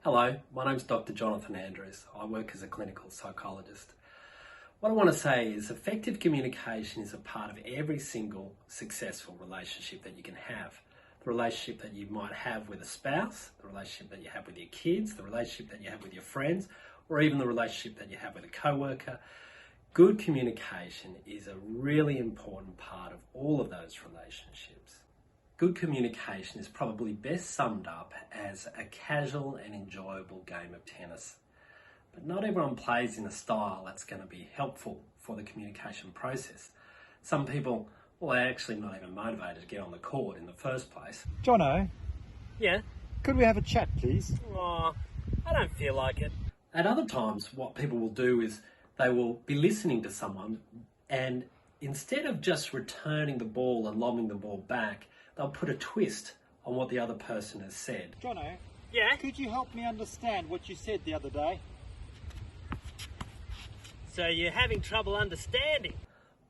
Hello, my name's Dr. Jonathon Andrews. I work as a clinical psychologist. What I want to say is effective communication is a part of every single successful relationship that you can have. The relationship that you might have with a spouse, the relationship that you have with your kids, the relationship that you have with your friends, or even the relationship that you have with a co-worker. Good communication is a really important part of all of those relationships. Good communication is probably best summed up as a casual and enjoyable game of tennis. But not everyone plays in a style that's going to be helpful for the communication process. Some people, well, they're actually not even motivated to get on the court in the first place. Jono, Yeah? could we have a chat, please? Oh, I don't feel like it. At other times, what people will do is they will be listening to someone, and instead of just returning the ball and lobbing the ball back, they'll put a twist on what the other person has said. Jono, Yeah? could you help me understand what you said the other day? So you're having trouble understanding?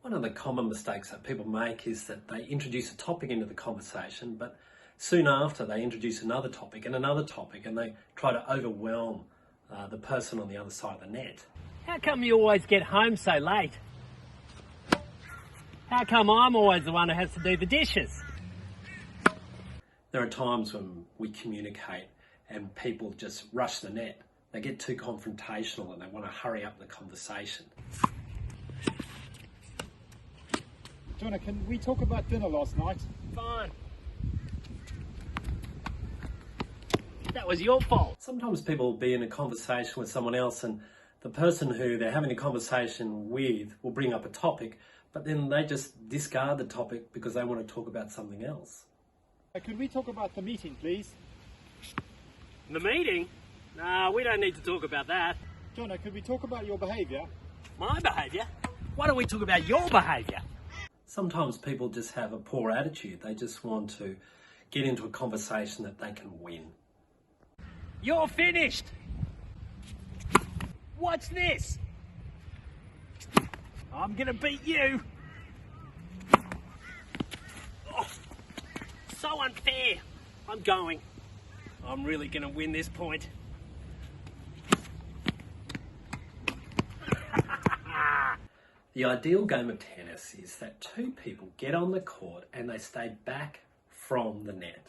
One of the common mistakes that people make is that they introduce a topic into the conversation, but soon after they introduce another topic, and they try to overwhelm the person on the other side of the net. How come you always get home so late? How come I'm always the one who has to do the dishes? There are times when we communicate and people just rush the net. They get too confrontational and they want to hurry up the conversation. Jono, can we talk about dinner last night? Fine. That was your fault. Sometimes people will be in a conversation with someone else and the person who they're having a conversation with will bring up a topic, but then they just discard the topic because they want to talk about something else. Could we talk about the meeting, please? The meeting? Nah, we don't need to talk about that. Jono, could we talk about your behaviour? My behaviour? Why don't we talk about your behaviour? Sometimes people just have a poor attitude. They just want to get into a conversation that they can win. You're finished. What's this? I'm gonna beat you. Oh, so unfair. I'm going. I'm really gonna win this point. The ideal game of tennis is that two people get on the court and they stay back from the net.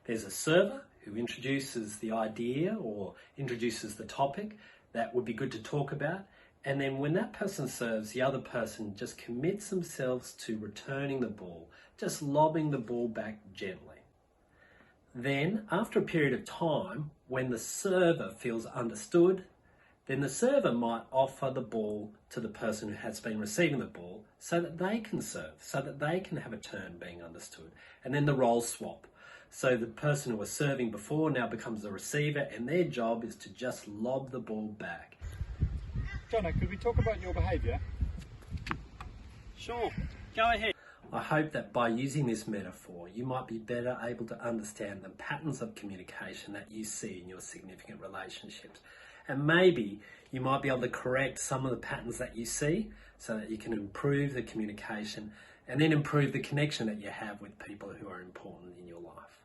There's a server who introduces the idea or introduces the topic that would be good to talk about, and then when that person serves, the other person just commits themselves to returning the ball, just lobbing the ball back gently. Then, after a period of time, when the server feels understood, then the server might offer the ball to the person who has been receiving the ball so that they can serve, so that they can have a turn being understood. And then the roles swap. So the person who was serving before now becomes the receiver, and their job is to just lob the ball back. Jono, could we talk about your behaviour? Sure, go ahead. I hope that by using this metaphor, you might be better able to understand the patterns of communication that you see in your significant relationships. And maybe you might be able to correct some of the patterns that you see so that you can improve the communication and then improve the connection that you have with people who are important in your life.